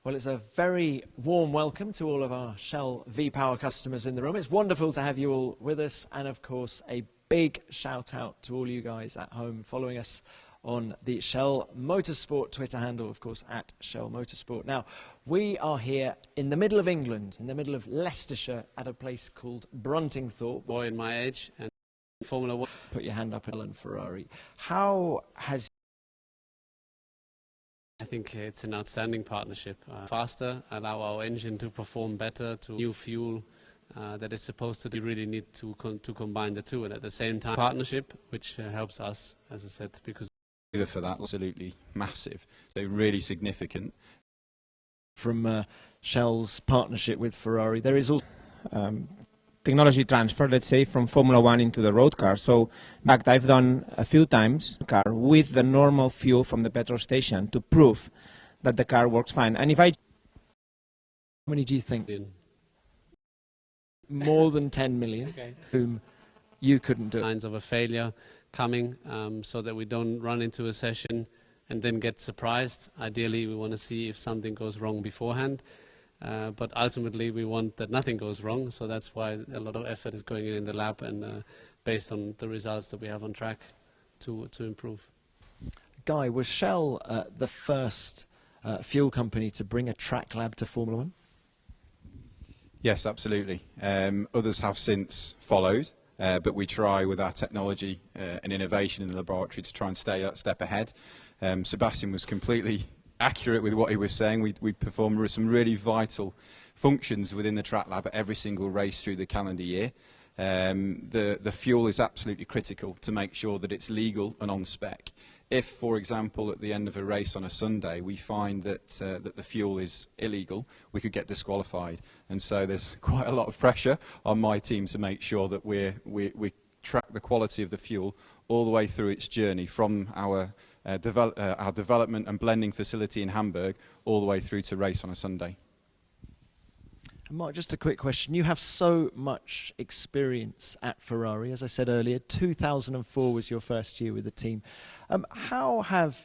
Well, it's a very warm welcome to all of our Shell V-Power customers in the room. It's wonderful to have you all with us, and of course a big shout out to all you guys at home following us on the Shell Motorsport Twitter handle, of course, at Shell Motorsport. Now, we are here in the middle of England, in the middle of Leicestershire, at a place called Bruntingthorpe. Boy in my age, and Formula 1. Put your hand up, Ellen Ferrari. How has... I think it's an outstanding partnership. Faster, allow our engine to perform better, to new fuel that is supposed to. You really need to combine the two, and at the same time, partnership, which helps us, as I said, because for that, absolutely massive, so really significant. From Shell's partnership with Ferrari, there is also technology transfer, let's say, from Formula 1 into the road car. So, in fact, I've done a few times car with the normal fuel from the petrol station to prove that the car works fine. And if I... How many do you think? More than 10 million, okay. Whom you couldn't do it. Signs of a failure coming, so that we don't run into a session and then get surprised. Ideally, we want to see if something goes wrong beforehand. But ultimately, we want that nothing goes wrong, so that's why a lot of effort is going in the lab and based on the results that we have on track to improve. Guy, was Shell the first fuel company to bring a track lab to Formula 1? Yes, absolutely. Others have since followed, but we try with our technology and innovation in the laboratory to try and stay a step ahead. Sebastian was completely accurate with what he was saying. We perform some really vital functions within the track lab at every single race through the calendar year. The fuel is absolutely critical to make sure that it's legal and on spec. If, for example, at the end of a race on a Sunday, we find that that the fuel is illegal, we could get disqualified. And so there's quite a lot of pressure on my team to make sure that we track the quality of the fuel all the way through its journey from our development and blending facility in Hamburg all the way through to race on a Sunday. And Mark, just a quick question. You have so much experience at Ferrari. As I said earlier, 2004 was your first year with the team. How have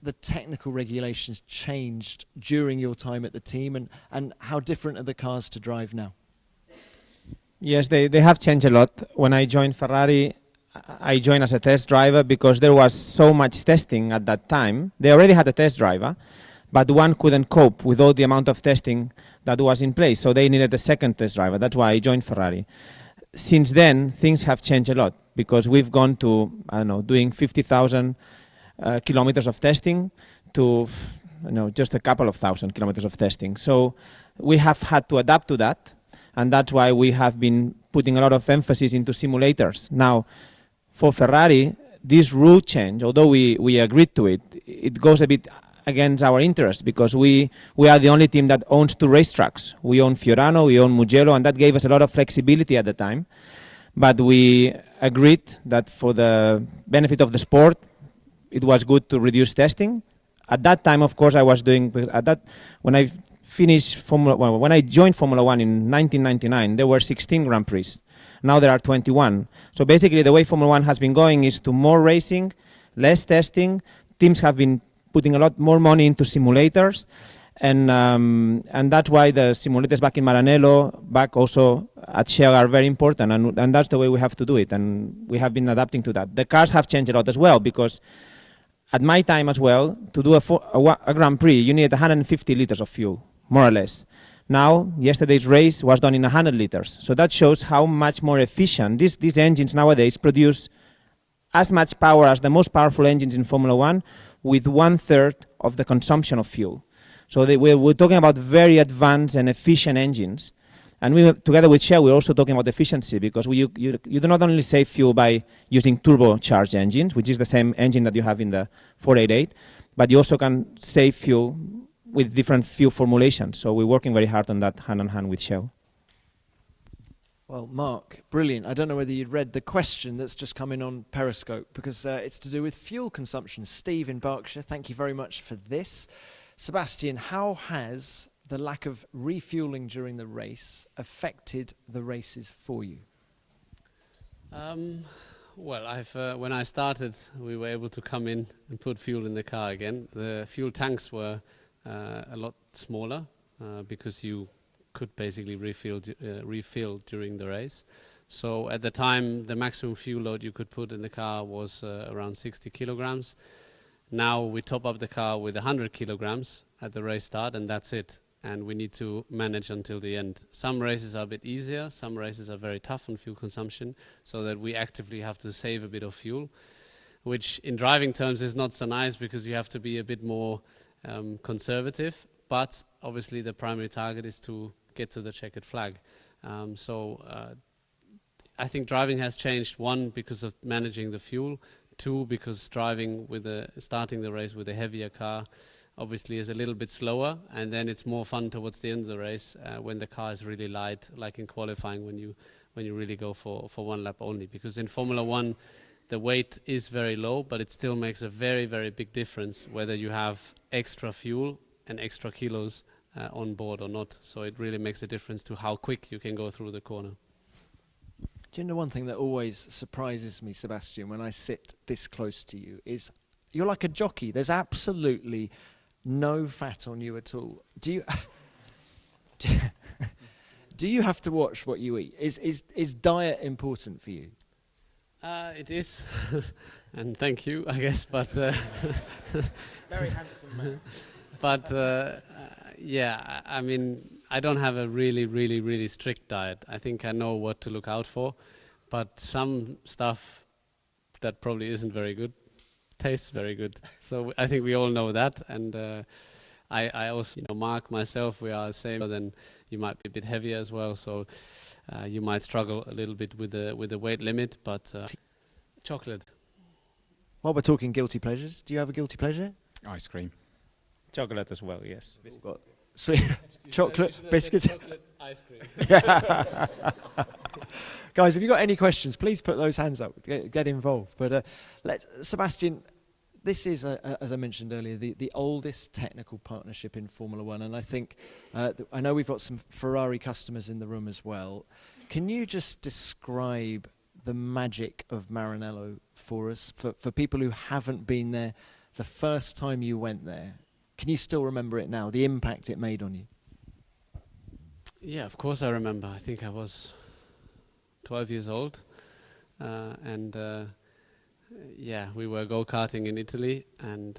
the technical regulations changed during your time at the team, and how different are the cars to drive now? Yes, they have changed a lot. When I joined Ferrari, I joined as a test driver because there was so much testing at that time. They already had a test driver, but one couldn't cope with all the amount of testing that was in place, so they needed a second test driver. That's why I joined Ferrari. Since then, things have changed a lot because we've gone to, I don't know, doing 50,000 kilometers of testing to, just a couple of thousand kilometers of testing. So we have had to adapt to that, and that's why we have been putting a lot of emphasis into simulators. Now, for Ferrari, this rule change, although we agreed to it, it goes a bit against our interest because we are the only team that owns two racetracks. We own Fiorano, we own Mugello, and that gave us a lot of flexibility at the time. But we agreed that for the benefit of the sport, it was good to reduce testing. At that time, of course, I was doing, when I joined Formula 1 in 1999, there were 16 Grand Prix. Now there are 21. So basically the way Formula 1 has been going is to more racing, less testing. Teams have been putting a lot more money into simulators, and that's why the simulators back in Maranello, back also at Shell are very important, and that's the way we have to do it, and we have been adapting to that. The cars have changed a lot as well, because at my time as well, to do a Grand Prix, you need 150 liters of fuel, more or less. Now, yesterday's race was done in 100 liters, so that shows how much more efficient these engines nowadays produce as much power as the most powerful engines in Formula 1 with 1/3 of the consumption of fuel. So we're talking about very advanced and efficient engines. And together with Shell, we're also talking about efficiency because you do not only save fuel by using turbocharged engines, which is the same engine that you have in the 488, but you also can save fuel with different fuel formulations. So we're working very hard on that hand in hand with Shell. Well, Mark, brilliant. I don't know whether you'd read the question that's just come in on Periscope because it's to do with fuel consumption. Steve in Berkshire, thank you very much for this. Sebastian, how has the lack of refueling during the race affected the races for you? Well, when I started, we were able to come in and put fuel in the car again. The fuel tanks were a lot smaller because you could basically refill during the race. So at the time, the maximum fuel load you could put in the car was around 60 kilograms. Now we top up the car with 100 kilograms at the race start, and that's it. And we need to manage until the end. Some races are a bit easier, some races are very tough on fuel consumption, so that we actively have to save a bit of fuel, which in driving terms is not so nice because you have to be a bit more conservative. But obviously the primary target is to get to the checkered flag. I think driving has changed, one, because of managing the fuel, two, because starting the race with a heavier car obviously is a little bit slower, and then it's more fun towards the end of the race when the car is really light, like in qualifying when you really go for one lap only. Because in Formula One, the weight is very low, but it still makes a very, very big difference whether you have extra fuel and extra kilos on board or not. So it really makes a difference to how quick you can go through the corner. Do you know one thing that always surprises me, Sebastian, when I sit this close to you is you're like a jockey. There's absolutely no fat on you at all. Do you do you have to watch what you eat? Is diet important for you? It is, and thank you, I guess. But Very handsome man. but yeah, I mean, I don't have a really strict diet. I think I know what to look out for, but some stuff that probably isn't very good tastes very good. So I think we all know that, and I also, Mark, myself, we are the same. Then you might be a bit heavier as well, so you might struggle a little bit with the weight limit. But chocolate. While we're talking guilty pleasures, do you have a guilty pleasure? Ice cream. Chocolate as well, yes. Got sweet chocolate, biscuits. Chocolate, ice cream. Guys, if you've got any questions, please put those hands up. Get involved. But Sebastian, this is, as I mentioned earlier, the oldest technical partnership in Formula One, and I think I know we've got some Ferrari customers in the room as well. Can you just describe the magic of Maranello for us, for people who haven't been there the first time you went there? Can you still remember it now, the impact it made on you? Yeah, of course I remember. I think I was 12 years old, and yeah, we were go-karting in Italy, and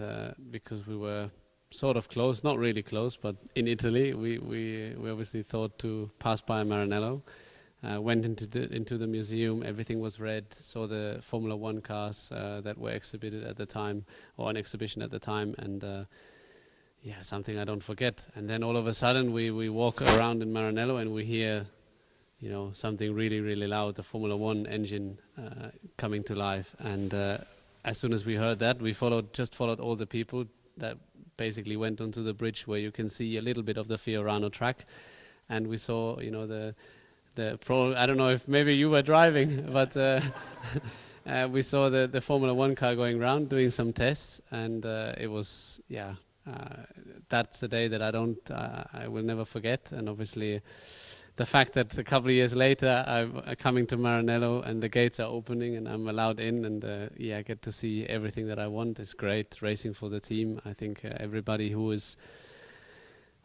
because we were sort of close, not really close, but in Italy, we obviously thought to pass by Maranello. Went into the museum, everything was red, saw the Formula One cars that were exhibited at the time, or on exhibition at the time, and yeah, something I don't forget. And then all of a sudden we walk around in Maranello and we hear, something really loud, the Formula One engine coming to life. And as soon as we heard that, we just followed all the people that basically went onto the bridge where you can see a little bit of the Fiorano track. And we saw, I don't know if maybe you were driving, but we saw the Formula One car going around doing some tests, and it was, that's a day that I will never forget. And obviously the fact that a couple of years later I'm coming to Maranello and the gates are opening and I'm allowed in, and I get to see everything that I want. It's great racing for the team. I think everybody who is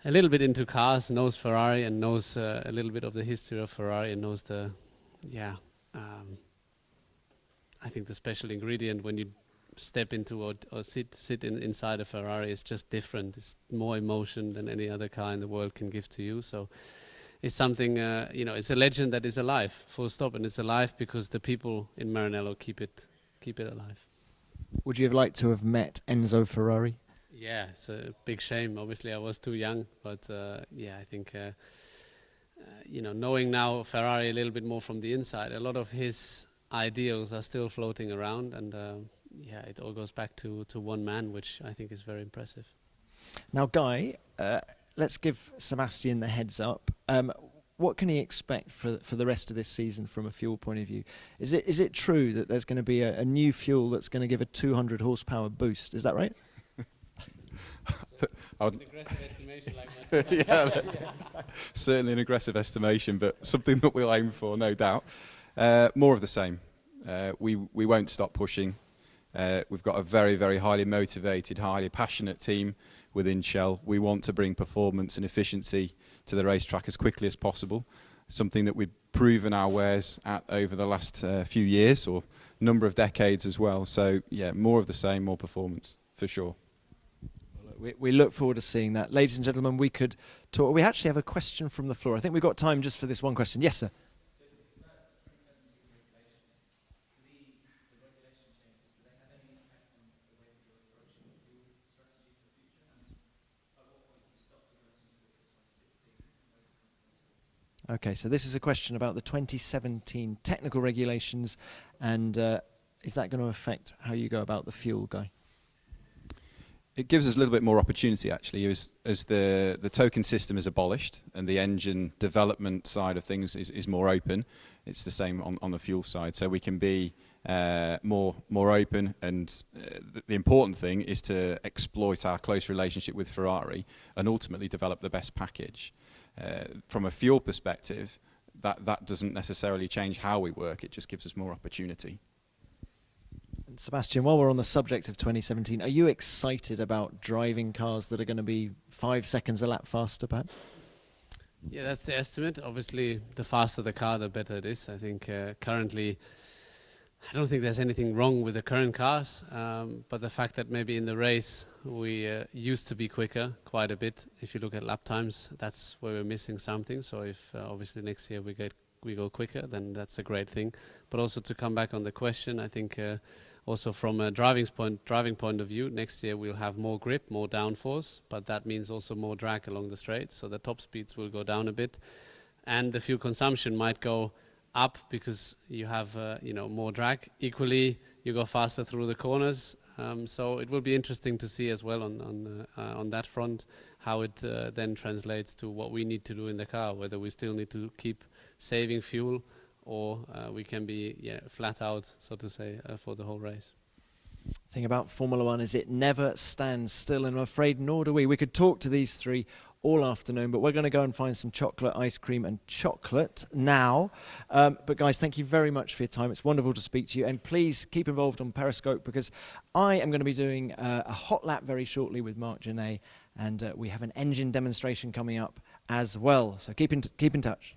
a little bit into cars knows Ferrari and knows a little bit of the history of Ferrari and knows I think the special ingredient when you step into or sit inside a Ferrari is just different. It's more emotion than any other car in the world can give to you. So it's something, it's a legend that is alive, full stop, and it's alive because the people in Maranello keep it alive. Would you have liked to have met Enzo Ferrari? Yeah, it's a big shame. Obviously, I was too young, but I think, knowing now Ferrari a little bit more from the inside, a lot of his ideals are still floating around, and it all goes back to one man, which I think is very impressive. Now, Guy, let's give Sebastian the heads up. What can he expect for the rest of this season from a fuel point of view? Is it true that there's going to be a new fuel that's going to give a 200 horsepower boost? Is that right? An aggressive estimation like that. Certainly an aggressive estimation, but something that we'll aim for, no doubt. More of the same. We won't stop pushing. We've got a very, very highly motivated, highly passionate team. within Shell. We want to bring performance and efficiency to the racetrack as quickly as possible, something that we've proven our wares at over the last few years or number of decades as well. So yeah, more of the same, more performance for sure. We look forward to seeing that. Ladies and gentlemen, we could talk. We actually have a question from the floor. I think we've got time just for this one question. Yes, sir. Okay, so this is a question about the 2017 technical regulations, and is that going to affect how you go about the fuel, Guy? It gives us a little bit more opportunity, actually, as the token system is abolished and the engine development side of things is more open. It's the same on the fuel side, so we can be more open, and the important thing is to exploit our close relationship with Ferrari and ultimately develop the best package. From a fuel perspective, that doesn't necessarily change how we work, it just gives us more opportunity. And Sebastian, while we're on the subject of 2017, are you excited about driving cars that are going to be 5 seconds a lap faster, perhaps? Yeah, that's the estimate. Obviously, the faster the car, the better it is. I think currently, I don't think there's anything wrong with the current cars, but the fact that maybe in the race we used to be quicker quite a bit. If you look at lap times, that's where we're missing something. So if obviously next year we go quicker, then that's a great thing. But also to come back on the question, I think also from a driving point of view, next year we'll have more grip, more downforce, but that means also more drag along the straight. So the top speeds will go down a bit, and the fuel consumption might go up because you have more drag. Equally, you go faster through the corners. So it will be interesting to see as well on that front how it then translates to what we need to do in the car, whether we still need to keep saving fuel or we can be flat out, so to say, for the whole race. The thing about Formula One is it never stands still, and I'm afraid nor do we. We could talk to these three all afternoon, but we're going to go and find some chocolate, ice cream and chocolate now. But guys, thank you very much for your time. It's wonderful to speak to you, and please keep involved on Periscope, because I am going to be doing a hot lap very shortly with Mark Genet, and we have an engine demonstration coming up as well. So keep in touch.